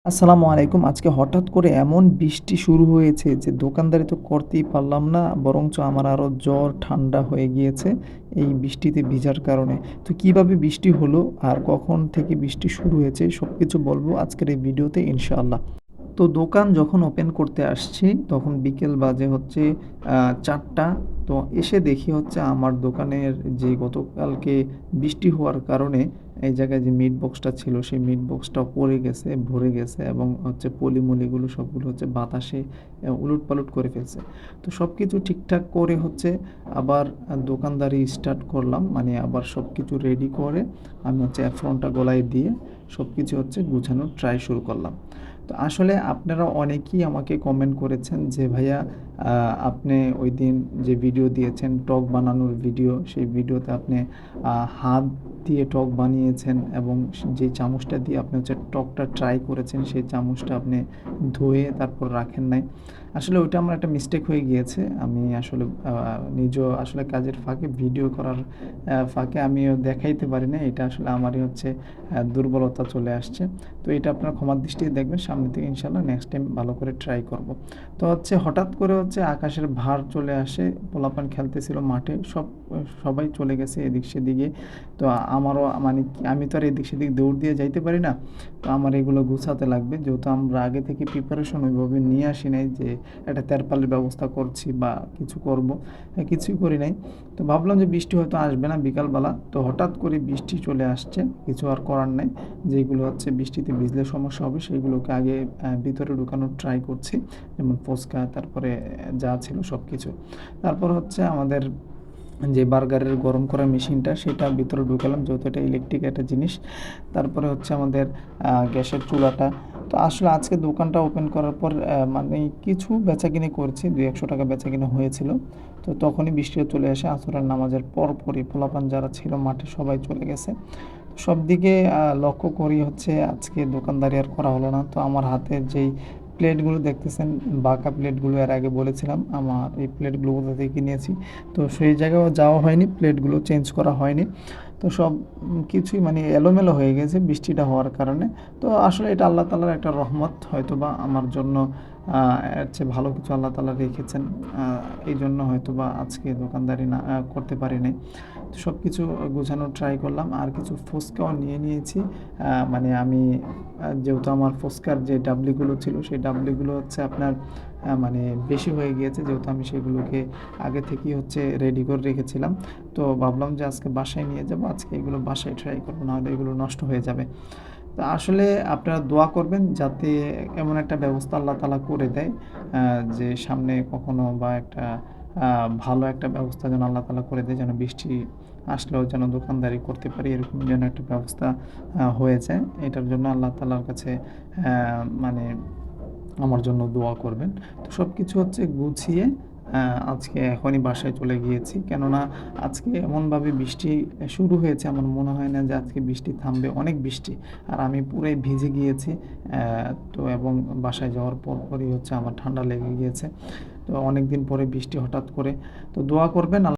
আসসালামু আলাইকুম। আজকে হঠাৎ করে এমন বৃষ্টি শুরু হয়েছে যে দোকানদারি তো করতেই পারলাম না। বরঞ্চ আমার আরো জ্বর, ঠান্ডা হয়ে গিয়েছে এই বৃষ্টিতে ভিজার কারণে। তো কিভাবে বৃষ্টি হলো আর কখন থেকে বৃষ্টি শুরু হয়েছে সবকিছু বলবো আজকের এই ভিডিওতে ইনশাআল্লাহ। তো দোকান যখন ওপেন করতে আসছি তখন বিকেল বাজে হচ্ছে ৪টা। তো এসে দেখি হচ্ছে আমার দোকানের যে গতকালকে বৃষ্টি হওয়ার কারণে এই জায়গায় যে মিট বক্সটা ছিল সেই মিট বক্সটাও পড়ে গেছে, ভরে গেছে এবং হচ্ছে পলি-মলিগুলো সবগুলো হচ্ছে বাতাসে উলটপালট করে ফেলছে। তো সবকিছু ঠিকঠাক করে হচ্ছে আবার দোকানদারি স্টার্ট করলাম। মানে আবার সবকিছু রেডি করে আমি হচ্ছে অ্যাপ্রনটা গলায় দিয়ে সবকিছু হচ্ছে গুছানোর ট্রাই শুরু করলাম। তো আসলে আপনারা অনেকেই আমাকে কমেন্ট করেছেন যে ভাইয়া আপনি ওইদিন যে ভিডিও দিয়েছেন টক বানানোর ভিডিও, সেই ভিডিওতে আপনি হাত দিয়ে টক বানিয়েছেন এবং যে চামচটা দিয়ে আপনি হচ্ছে টকটা ট্রাই করেছেন সেই চামচটা আপনি ধুয়ে তারপর রাখেন নাই। আসলে ওইটা আমার একটা মিস্টেক হয়ে গিয়েছে। আমি আসলে নিজেও আসলে কাজের ফাঁকে ভিডিও করার ফাঁকে আমিও দেখাইতে পারি না। এটা আসলে আমারই হচ্ছে দুর্বলতা চলে আসছে। তো এটা আপনারা ক্ষমার দৃষ্টিতে দেখবেন। সামনে থেকে ইনশাআল্লাহ নেক্সট টাইম ভালো করে ট্রাই করব। তো হচ্ছে হঠাৎ করে হচ্ছে আকাশের ভার চলে আসে। পোলাপান খেলতেছিল মাঠে। সবাই চলে গেছে এদিক সেদিকে। তো আমারও মানে কি আমি তো আর এদিক সেদিক দৌড় দিয়ে যাইতে পারি না। তো আমার এগুলো গুছাতে লাগবে। যেহেতু আমরা আগে থেকে প্রিপারেশন ওইভাবে নিয়ে আসি নাই যে একটা তেরপালের ব্যবস্থা করছি বা কিছু করব। কিছুই করি নাই। তো ভাবলাম যে বৃষ্টি হয়তো আসবে না বিকালবেলা। তো হঠাৎ করে বৃষ্টি চলে আসছে। কিছু আর করার নাই। যেগুলো হচ্ছে বৃষ্টিতে ভিজলে সমস্যা হবে সেগুলোকে আগে ভিতরে ঢুকানোর ট্রাই করছি। যেমন ফুচকা তারপরে যা ছিল সবকিছু। তারপর হচ্ছে আমাদের যে বার্গারের গরম করা মেশিনটা সেটা ভিতরে ঢুকালাম যেহেতু এটা ইলেকট্রিক একটা জিনিস। তারপরে হচ্ছে আমাদের গ্যাসের চুলাটা। তো আসলে আজকে দোকানটা ওপেন করার পর মানে কিছু বেচাকিনি করেছি। ৳২০০ বেচাকিনি হয়েছিল। তো তখনই বৃষ্টিও চলে আসে আসরের নামাজের পরপরই পোলাপান যারা ছিল মাঠে সবাই চলে গেছে। সব দিকে লক্ষ্য করি হচ্ছে আজকে দোকানদারি আর করা হলো না। তো আমার হাতের যেই প্লেটগুলো দেখতেছেন বাঁকা প্লেটগুলো এর আগে বলেছিলাম আমার এই প্লেটগুলো কোথা থেকে কিনেছি। তো সেই জায়গায়ও যাওয়া হয়নি, প্লেটগুলো চেঞ্জ করা হয়নি। তো সব কিছুই মানে এলোমেলো হয়ে গেছে বৃষ্টিটা হওয়ার কারণে। তো আসলে এটা আল্লাহ তাআলার একটা রহমত হয়তোবা আমার জন্য এর চেয়ে ভালো কিছু আল্লাহ তাআলা রেখেছেন। এইজন্য হয়তোবা আজকে দোকানদারি না করতে পারি নাই। তো সব কিছু গোছানোর ট্রাই করলাম। আর কিছু ফুচকাও নিয়ে নিয়েছি। মানে আমি যেহেতু আমার ফুচকার যে ডাবলিগুলো ছিল সেই ডাবলিগুলো হচ্ছে আপনার মানে বেশি হয়ে গিয়েছে যেহেতু আমি সেগুলোকে আগে থেকেই হচ্ছে রেডি করে রেখেছিলাম। তো ভাবলাম যে আজকে বাসায় নিয়ে যাবো। আজকে এগুলো বাসায় ট্রাই করব, নাহলে এগুলো নষ্ট হয়ে যাবে। তো আসলে আপনারা দোয়া করবেন যাতে এমন একটা ব্যবস্থা আল্লাহ তাআলা করে দেয় যে সামনে কখনো বা একটা ভালো একটা ব্যবস্থা যেন আল্লাহ তাআলা করে দেয় যেন বৃষ্টি আসলেও যেন দোকানদারি করতে পারি এরকম যেন একটা ব্যবস্থা হয়ে যায়। এটার জন্য আল্লাহ তাআলার কাছে মানে আমার জন্য দোয়া করবেন। তো সবকিছু হচ্ছে গুছিয়ে আজকে এখনই বাসায় চলে গিয়েছি। কেননা আজকে এমনভাবে বৃষ্টি শুরু হয়েছে আমার মনে হয় না যে আজকে বৃষ্টি থামবে। অনেক বৃষ্টি। আর আমি পুরাই ভিজে গিয়েছি। তো এবং বাসায় যাওয়ার পরপরই হচ্ছে আমার ঠান্ডা লেগে গিয়েছে। তো অনেকদিন পরে বৃষ্টি হঠাৎ করে। তো দোয়া করবেন